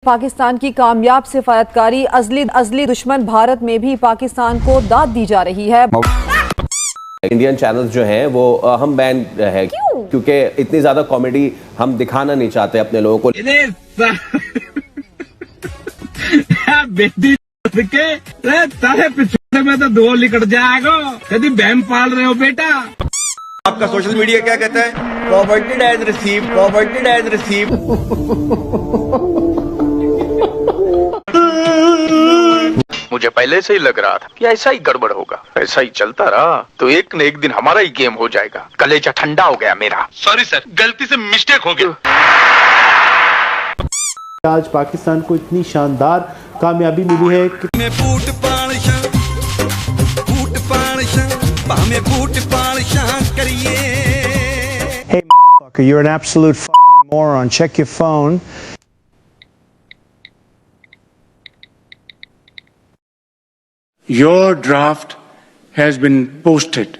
पाकिस्तान की कामयाब सिफारतकारी अजली दुश्मन भारत में भी पाकिस्तान को दाद दी जा रही है। इंडियन चैनल्स जो हैं वो हम बैन है क्योंकि इतनी ज्यादा कॉमेडी हम दिखाना नहीं चाहते अपने लोगों को। में तो दो लिकट जाएगा यदि बहन पाल रहे हो बेटा। आपका सोशल मीडिया क्या कहता है? Property as receive, property as receive. मुझे पहले से ही लग रहा था कि ऐसा ही गड़बड़ होगा। ऐसा ही चलता रहा तो एक न एक दिन हमारा ही गेम हो जाएगा। कलेजा ठंडा हो गया मेरा। सॉरी सर, गलती से मिस्टेक हो गया। आज पाकिस्तान को इतनी शानदार कामयाबी मिली है कि Hey motherfucker, you're an absolute fucking moron. Check your phone. Your draft has been posted,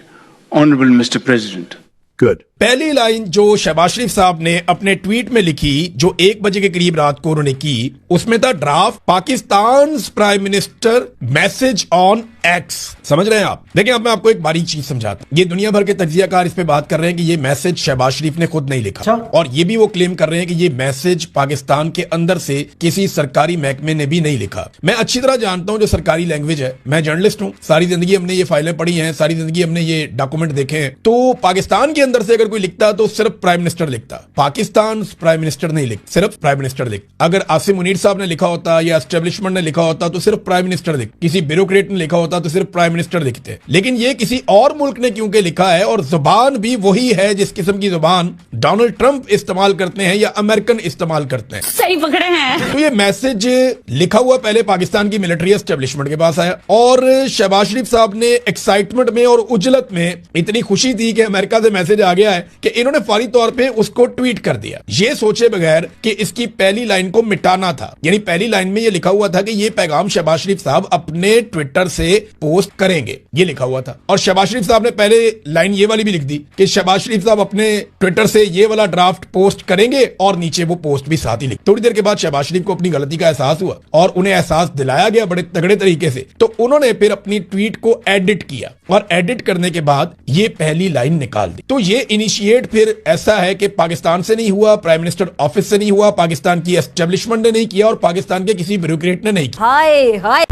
Honorable Mr. President. Good. पहली लाइन जो शहबाज शरीफ साहब ने अपने ट्वीट में लिखी, जो 1 बजे के करीब रात को उन्होंने की, उसमें था draft Pakistan prime minister message on x. समझ रहे हैं आप? देखिए अब मैं आपको एक बारीक चीज समझाता हूं। ये दुनिया भर के तज्जियाकार इस पे बात कर रहे हैं कि ये मैसेज शहबाज शरीफ ने खुद नहीं लिखा, और ये भी वो क्लेम कर रहे हैं कि ये मैसेज पाकिस्तान के अंदर से किसी सरकारी महकमे ने भी नहीं लिखा। मैं अच्छी तरह जानता हूं जो सरकारी लैंग्वेज है, मैं जर्नलिस्ट हूं, सारी जिंदगी हमने ये फाइलें पढ़ी हैं, सारी जिंदगी हमने ये डॉक्यूमेंट देखे हैं। तो पाकिस्तान के अंदर से अगर कोई लिखता तो सिर्फ प्राइम मिनिस्टर लिखता, पाकिस्तान प्राइम मिनिस्टर नहीं लिखता, सिर्फ प्राइम मिनिस्टर लिखता। अगर आसिम मुनीर साहब ने लिखा होता या एस्टेब्लिशमेंट ने लिखा होता तो सिर्फ प्राइम मिनिस्टर लिखता, किसी ब्यूरोक्रेट ने लिखा होता तो सिर्फ प्राइम मिनिस्टर लिखते। लेकिन ये किसी और मुल्क ने क्योंकि लिखा है, और जुबान भी वही है जिस किस्म की जुबान डोनाल्ड ट्रंप इस्तेमाल करते हैं या अमेरिकन इस्तेमाल करते हैं। सही पकड़े हैं। तो ये मैसेज लिखा हुआ पहले पाकिस्तान की मिलिट्री एस्टेब्लिशमेंट के पास आया, और शहबाज शरीफ साहब ने एक्साइटमेंट में और उजलत में इतनी खुशी थी कि अमेरिका से मैसेज आ गया है कि इन्होंने फौरी तौर पे उसको ट्वीट कर दिया, ये सोचे बगैर कि इसकी पहली लाइन को मिटाना था। यानी पहली लाइन में ये लिखा हुआ था कि ये पैगाम शहबाज शरीफ साहब अपने ट्विटर से पोस्ट करेंगे, ये लिखा हुआ था। और शहबाज शरीफ साहब ने पहले लाइन ये वाली भी लिख दी कि शहबाज शरीफ साहब अपने ट्विटर से ये वाला ड्राफ्ट पोस्ट करेंगे, और नीचे वो पोस्ट भी साथ ही लिख। थोड़ी देर के बाद शहबाज शरीफ को अपनी गलती का एहसास हुआ और उन्हें एहसास दिलाया गया बड़े तगड़े तरीके से, तो उन्होंने फिर अपनी ट्वीट को एडिट किया, और एडिट करने के बाद ये पहली लाइन निकाल दी। तो ये इनिशिएट फिर ऐसा है कि पाकिस्तान से नहीं हुआ, प्राइम मिनिस्टर ऑफिस से नहीं हुआ, पाकिस्तान की एस्टेब्लिशमेंट ने नहीं किया, और पाकिस्तान के किसी ब्यूरोक्रेट ने नहीं किया। हाय हाय।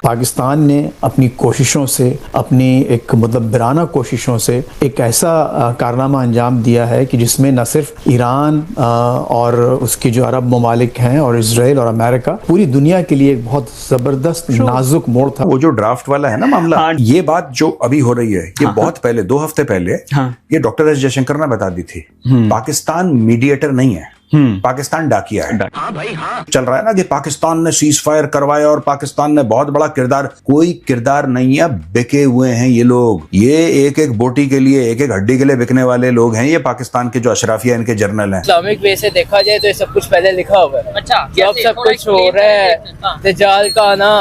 पाकिस्तान ने अपनी कोशिशों से, अपनी एक मुदब्बिराना कोशिशों से एक ऐसा कारनामा अंजाम दिया है कि जिसमें न सिर्फ ईरान और उसके जो अरब ममालिक हैं और इजराइल और अमेरिका, पूरी दुनिया के लिए एक बहुत जबरदस्त नाजुक मोड़ था। वो जो ड्राफ्ट वाला है ना मामला, हाँ। ये बात जो अभी हो रही है, ये बहुत पहले 2 हफ्ते पहले ये डॉक्टर एस जयशंकर ने बता दी थी। पाकिस्तान मीडिएटर नहीं है, पाकिस्तान डाकिया है। हाँ भाई हाँ। चल रहा है ना कि पाकिस्तान ने सीज फायर करवाया और पाकिस्तान ने बहुत बड़ा किरदार, कोई किरदार नहीं है, बिके हुए हैं ये लोग। ये एक एक बोटी के लिए, एक एक हड्डी के लिए बिकने वाले लोग हैं ये पाकिस्तान के जो अशराफिया इनके जर्नल हैं। इस्लामिक वे से देखा जाए तो ये सब कुछ पहले लिखा हुआ है। अच्छा, अब सब कुछ हो रहा है, दज्जाल का आना,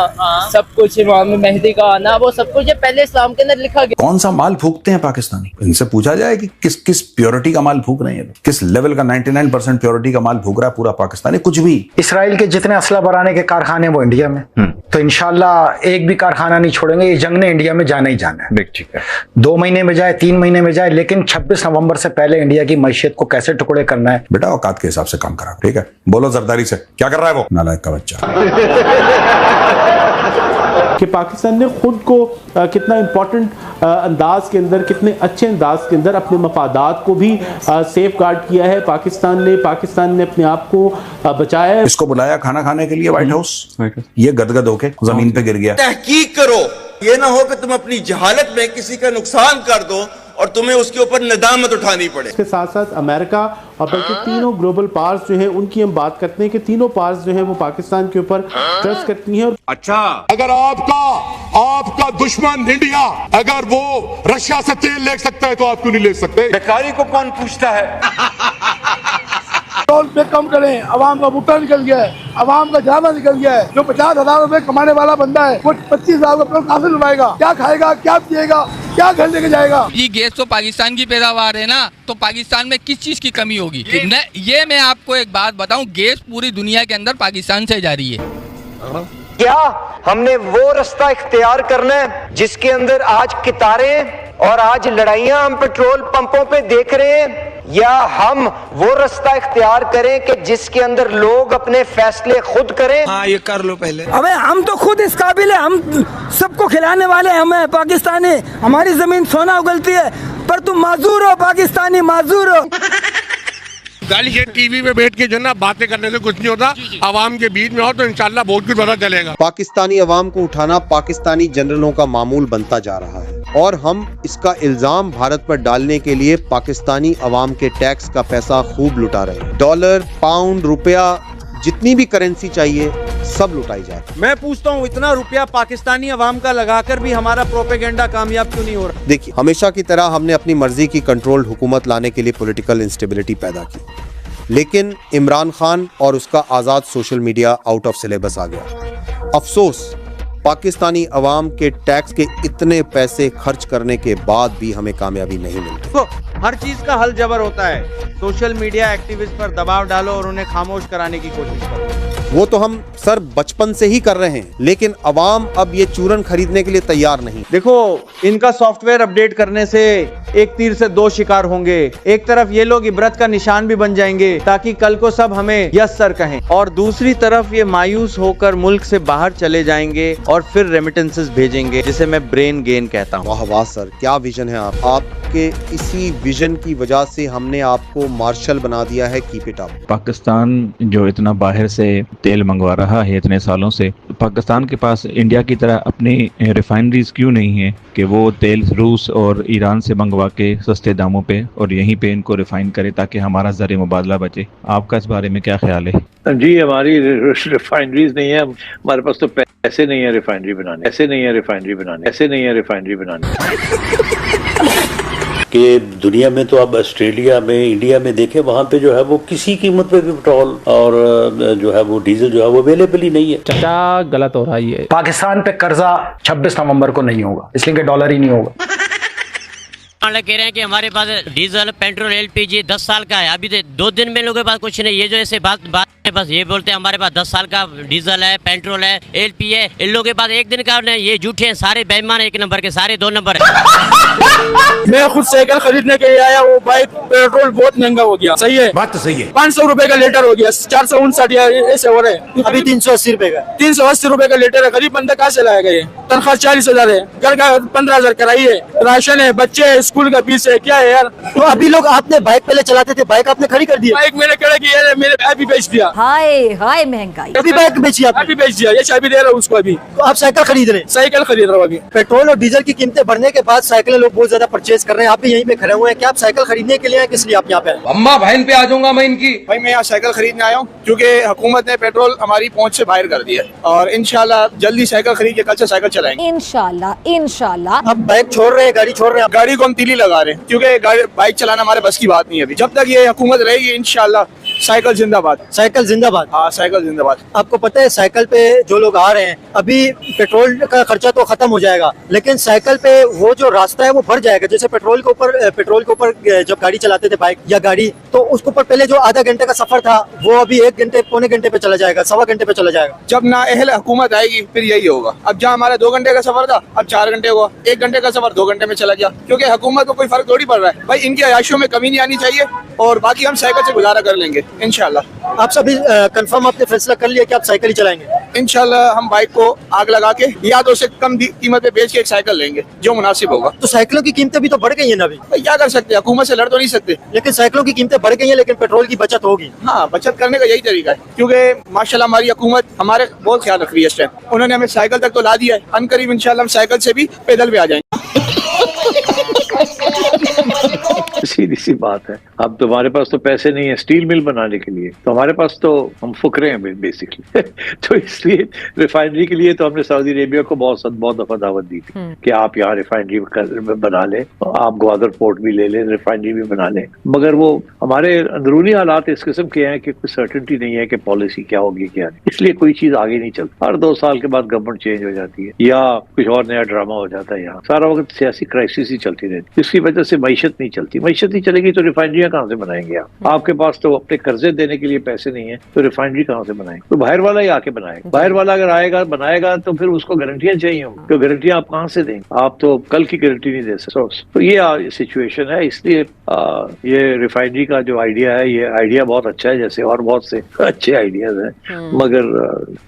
सब कुछ इमाम मेहदी का आना, वो सब कुछ पहले इस्लाम के अंदर लिखा गया। कौन सा माल फूकते हैं पाकिस्तानी? इनसे पूछा जाए कि किस प्योरिटी का माल फूक रहे हैं, किस लेवल का 99% प्योरिटी का माल फूक रहा है पूरा पाकिस्तानी? कुछ भी। इसराइल के जितने असला बनाने के कारखाने वो इंडिया में, तो इंशाल्लाह एक भी कारखाना नहीं छोड़ेंगे। ये जंग ने इंडिया में जाना ही जाना है। ठीक है, 2 महीने में जाए, 3 महीने में जाए, लेकिन 26 नवंबर से पहले इंडिया की मैशियत को कैसे टुकड़े करना है। बेटा औकात के हिसाब से काम करा, ठीक है? बोलो जरदारी से क्या कर रहा है वो नालायक का बच्चा। कि पाकिस्तान ने खुद को कितना इम्पोर्टेंट अंदाज के अंदर, कितने अच्छे अंदाज के अंदर अपने मफादात को भी सेफ गार्ड किया है। पाकिस्तान ने अपने आप को बचाया है। इसको बुलाया खाना खाने के लिए व्हाइट हाउस, ये गदगद होके जमीन पे गिर गया। तहकीक करो, ये ना हो कि तुम अपनी जहालत में किसी का नुकसान कर दो और तुम्हें उसके ऊपर नदामत उठानी पड़े। इसके साथ साथ अमेरिका और बल्कि तीनों ग्लोबल पावर्स जो है उनकी हम बात करते हैं कि तीनों पावर्स जो है वो पाकिस्तान के ऊपर ट्रस्ट करती हैं। अच्छा, अगर आपका दुश्मन इंडिया अगर वो रशिया से तेल ले सकता है तो आप क्यों नहीं ले सकते? बेकारी को कौन पूछता है? पेट्रोल पे कम करें, अवाम का भुट्टा निकल गया है, अवाम का जाना निकल गया है। जो 50,000 रुपए कमाने वाला बंदा है वो 25,000 रुपये कहाँ से लुटाएगा? क्या खाएगा, क्या पिएगा? क्या घर लेके जाएगा? ये गैस तो पाकिस्तान की पैदावार है ना, तो पाकिस्तान में किस चीज की कमी होगी? ये मैं आपको एक बात बताऊं, गैस पूरी दुनिया के अंदर पाकिस्तान से जा रही है। क्या हमने वो रास्ता इख्तियार करना है जिसके अंदर आज कितारें और आज लड़ाइयां हम पेट्रोल पंपों पे देख रहे हैं, या हम वो रास्ता इख्तियार करें कि जिसके अंदर लोग अपने फैसले खुद करें? हाँ, ये कर लो पहले। अबे हम तो खुद इस काबिल है, हम सबको खिलाने वाले हम हैं पाकिस्तानी, हमारी जमीन सोना उगलती है, पर तुम माजूर हो पाकिस्तानी, माजूर हो। गाली ये टीवी में बैठ के जो ना बातें करने से कुछ नहीं होता, आवाम के बीच में हो तो इंशाल्लाह बहुत कुछ पता चलेगा। पाकिस्तानी अवाम को उठाना पाकिस्तानी जनरलों का मामूल बनता जा रहा है और हम इसका इल्जाम भारत पर डालने के लिए पाकिस्तानी अवाम के टैक्स का पैसा खूब लुटा रहे हैं। डॉलर, पाउंड, रुपया, जितनी भी करेंसी चाहिए सब लुटाई जाए। मैं पूछता हूँ, इतना रुपया पाकिस्तानी अवाम का लगाकर भी हमारा प्रोपेगेंडा कामयाब क्यों नहीं हो रहा? देखिए, हमेशा की तरह हमने अपनी मर्जी की कंट्रोल्ड हुकूमत लाने के लिए पॉलिटिकल इंस्टेबिलिटी पैदा की, लेकिन इमरान खान और उसका आज़ाद social media out of syllabus आ गया। अफसोस, पाकिस्तानी अवाम के टैक्स के इतने पैसे खर्च करने के बाद भी हमें कामयाबी नहीं मिलती। तो हर चीज का हल जबर होता है, सोशल मीडिया एक्टिविस्ट पर दबाव डालो और उन्हें खामोश कराने की कोशिश करो। वो तो हम सर बचपन से ही कर रहे हैं, लेकिन अवाम अब ये चूरन खरीदने के लिए तैयार नहीं। देखो, इनका सॉफ्टवेयर अपडेट करने से एक तीर से दो शिकार होंगे। एक तरफ ये लोग इबरत का निशान भी बन जाएंगे ताकि कल को सब हमें यस सर कहें, और दूसरी तरफ ये मायूस होकर मुल्क से बाहर चले जाएंगे और फिर रेमिटेंसेस भेजेंगे, जिसे मैं ब्रेन गेन कहता हूँ। वाह वाह सर, क्या विजन है आपके इसी विजन की वजह से हमने आपको मार्शल बना दिया है। Keep it up. पाकिस्तान जो इतना बाहर से तेल मंगवा रहा है इतने सालों से, पाकिस्तान के पास इंडिया की तरह अपनी रिफाइनरीज क्यों नहीं है कि वो तेल रूस और ईरान से मंगवा के सस्ते दामों पे और यहीं पे इनको रिफाइन करे ताकि हमारा ज़र मुबादला बचे। आपका इस बारे में क्या ख्याल है? जी, हमारी रिफाइनरीज नहीं है, हमारे पास तो पैसे नहीं है रिफाइनरी बनाने, ऐसे नहीं है रिफाइनरी बनाने, ऐसे नहीं है रिफाइनरी बनाने। कि दुनिया में तो अब ऑस्ट्रेलिया में, इंडिया में देखें, वहाँ पे जो है वो किसी कीमत पे भी पेट्रोल और जो है वो डीजल जो है वो अवेलेबल ही नहीं है। चाचा गलत हो रहा है ये। पाकिस्तान पे कर्जा 26 नवंबर को नहीं होगा, इसलिए कि डॉलर ही नहीं होगा। कह रहे हैं कि हमारे पास डीजल, पेट्रोल, LPG 10 साल का है, अभी 2 दिन में लोगों के पास कुछ नहीं। ये जो ऐसे बात बस ये बोलते हैं हमारे पास 10 साल का डीजल है, पेट्रोल है, LP है, इन लोगों के पास एक दिन का नहीं। ये झूठे हैं, सारे बेईमान, 1 नंबर के, सारे 2 नंबर है। मैं खुद साइकिल खरीदने के लिए आया, वो बाइक पेट्रोल बहुत महंगा हो गया। सही है, बात तो सही है। 500 रुपए का लीटर हो गया, 459 ऐसे हो रहे हैं। अभी 380 रुपए का, 380 रुपए का लीटर है। गरीब बंदा कहाँ से लाएगा? ये तनख्वाह 40,000 है, घर का 15,000 कराई है, राशन है, बच्चे है, स्कूल का फीस है, क्या है यार? तो अभी लोग, आपने बाइक पहले चलाते थे, बाइक आपने खड़ी कर दी? बाइक मैंने खड़ा किया है, मेरे भाई भी बेच दिया। हाय हाय महंगाई। अभी बाइक बेची आपने? अभी बेच दिया, ये चाबी दे रहा हूँ उसको। अभी तो आप साइकिल खरीद रहे हैं? साइकिल खरीद रहा हूँ अभी। पेट्रोल और डीजल की कीमतें बढ़ने के बाद साइकिलें लोग बहुत ज्यादा परचेज कर रहे हैं। आप भी यहीं पे खड़े हुए हैं, क्या आप साइकिल खरीदने के लिए आए? किस लिए आप यहाँ पे आए? अम्मा बहन पे आ जाऊंगा मैं इनकी। भाई मैं यहाँ साइकिल खरीदने आया हूँ क्योंकि हुकूमत ने पेट्रोल हमारी पहुँच से बाहर कर दिया, और इंशाल्लाह जल्दी साइकिल खरीद के कल से साइकिल चलाएंगे इंशाल्लाह इंशाल्लाह। आप बाइक छोड़ रहे हैं, गाड़ी छोड़ रहे हैं? गाड़ी को हम तीली लगा रहे हैं क्योंकि बाइक चलाना हमारे बस की बात नहीं है अभी। जब तक ये हुकूमत रहेगी इंशाल्लाह साइकिल जिंदाबाद। साइकिल जिंदाबाद। हाँ, साइकिल जिंदाबाद। आपको पता है साइकिल पे जो लोग आ रहे हैं, अभी पेट्रोल का खर्चा तो खत्म हो जाएगा, लेकिन साइकिल पे वो जो रास्ता है वो बढ़ जाएगा। जैसे पेट्रोल के ऊपर जब गाड़ी चलाते थे, बाइक या गाड़ी, तो उसके ऊपर पहले जो आधा घंटे का सफर था वो अभी 1 घंटे, पौने घंटे पे चला जाएगा, 1.25 घंटे पे चला जाएगा। जब नाअहल हुकूमत आएगी फिर यही होगा। अब जहाँ हमारा 2 घंटे का सफर था, अब 4 घंटे हुआ। 1 घंटे का सफर 2 घंटे में चला गया, क्योंकि हुकूमत को कोई फर्क थोड़ी पड़ रहा है। भाई इनकी अयाशियों में कमी नहीं आनी चाहिए, और बाकी हम साइकिल से गुजारा कर लेंगे इंशाल्लाह। आप सभी कंफर्म आपने फैसला कर लिया कि आप साइकिल ही चलाएंगे? इंशाल्लाह हम बाइक को आग लगा के या तो उसे कम कीमत पे बेच के एक साइकिल लेंगे जो मुनासिब होगा। तो साइकिलों की कीमतें भी तो बढ़ गई है ना अभी? क्या कर सकते हैं, हुकूमत से लड़ तो नहीं सकते। लेकिन साइकिलों की कीमतें बढ़ गई हैं, लेकिन पेट्रोल की बचत होगी। हाँ, बचत करने का यही तरीका है, क्योंकि माशाल्लाह हमारी हुकूमत हमारे बहुत ख्याल रख रही है इस टाइम। उन्होंने हमें साइकिल तक तो ला दिया है, अनकरीब इंशाल्लाह हम साइकिल से भी पैदल भी आ जाएंगे। सीधी सी बात है। अब तुम्हारे पास तो पैसे नहीं है स्टील मिल बनाने के लिए, तो हमारे पास तो हम फुकरे हैं बेसिकली तो इसलिए रिफाइनरी के लिए तो हमने सऊदी अरेबिया को बहुत दफा दावत दी थी कि आप यहाँ रिफाइनरी बना लें, आप ग्वादर पोर्ट भी ले लें, रिफाइनरी भी बना लें, मगर वो हमारे अंदरूनी हालात इस किस्म के हैं कि कोई सर्टेनिटी नहीं है कि पॉलिसी क्या होगी क्या नहीं, इसलिए कोई चीज आगे नहीं चलती। हर 2 साल के बाद गवर्नमेंट चेंज हो जाती है या कुछ और नया ड्रामा हो जाता है, यहाँ सारा वक्त सियासी क्राइसिस ही चलती रहती, इसकी वजह से मईशत नहीं चलती। मईशत नहीं चलेगी तो रिफाइनरियां कहाँ से बनाएंगे आप? आपके पास तो अपने कर्जे देने के लिए पैसे नहीं है, तो रिफाइनरी कहाँ से बनाएंगे? तो बाहर वाला ही आके बनाएगा। बाहर वाला अगर आएगा बनाएगा तो फिर उसको गारंटियां चाहिए होंगी, तो गारंटियां आप कहाँ से देंगे? आप तो कल की गारंटी नहीं दे सकते। तो ये सिचुएशन है, इसलिए ये रिफाइनरी का जो आइडिया है, ये आइडिया बहुत अच्छा है, जैसे और बहुत से अच्छे आइडियाज हैं, मगर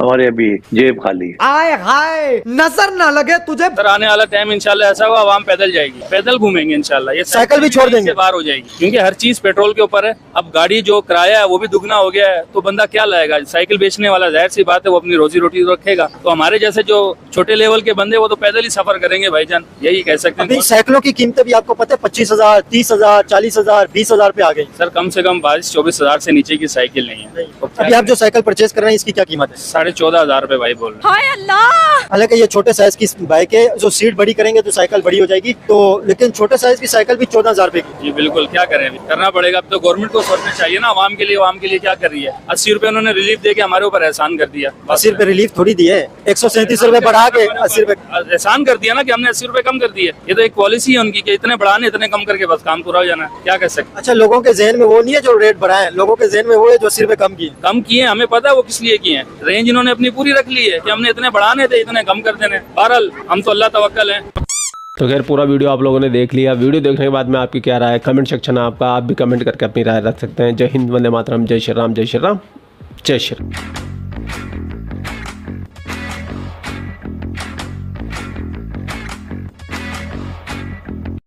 हमारे अभी जेब खाली है। आए हाय नजर ना लगे तुझे। सर आने वाला टाइम इंशाल्लाह ऐसा होगा, आवाम पैदल जाएगी, पैदल घूमेंगे इंशाल्लाह, ये साइकिल भी छोड़ देंगे, बाहर हो जाएगी, क्योंकि हर चीज पेट्रोल के ऊपर है। अब गाड़ी जो किराया है वो भी दुगना हो गया है, तो बंदा क्या लाएगा? साइकिल बेचने वाला जाहिर सी बात है वो अपनी रोजी रोटी तो रखेगा, तो हमारे जैसे जो छोटे लेवल के बंदे वो तो पैदल ही सफर करेंगे भाईजान, यही कह सकते हैं। साइकिलों की कीमतें भी आपको पता है 25,000, 30,000, 40,000, 20,000 पे आ गई। सर कम से कम 22-24 से नीचे की साइकिल नहीं है। अभी आप जो साइकिल परचेज कर रहे हैं इसकी क्या कीमत है? 14,500 रुपए भाई बोल रहे हाय अल्लाह। हालांकि ये छोटे साइज की बाइक है, जो सीट बड़ी करेंगे तो साइकिल बड़ी हो जाएगी, तो लेकिन छोटे साइज की साइकिल भी 14,000 रुपए की। जी बिल्कुल, क्या करें, अभी करना पड़ेगा। अब तो गवर्नमेंट को सोचना चाहिए ना आवाम के लिए। आवाम के लिए क्या कर रही है? 80 रुपए उन्होंने रिलीफ दे के हमारे ऊपर एहसान कर दिया। 80 रुपए रिलीफ थोड़ी दी है, 137 रुपए बढ़ा के 80 रुपए एहसान कर दिया ना कि हमने 80 रुपए कम कर दिए। ये तो एक पॉलिसी है उनकी कि इतने बढ़ाने इतने कम करके बस काम पूरा हो जाना है, क्या कर सकते। अच्छा, लोगों के जहन में वो नहीं है जो रेट बढ़ाए, लोगों के जहन में वो है जो 80 रुपए कम किए। हमें पता है वो किस लिए किए हैं, रेंज इन्होंने अपनी पूरी रख ली है कि हमने इतने बढ़ाने थे इतने कम कर देने। बहरहाल हम तो अल्लाह तवक्कल है। तो खैर पूरा वीडियो आप लोगों ने देख लिया। वीडियो देखने के बाद में आपकी क्या राय है कमेंट सेक्शन है आपका, आप भी कमेंट करके अपनी राय रख सकते हैं। जय हिंद, वंदे मातरम, जय श्री राम, जय श्री राम, जय श्री राम।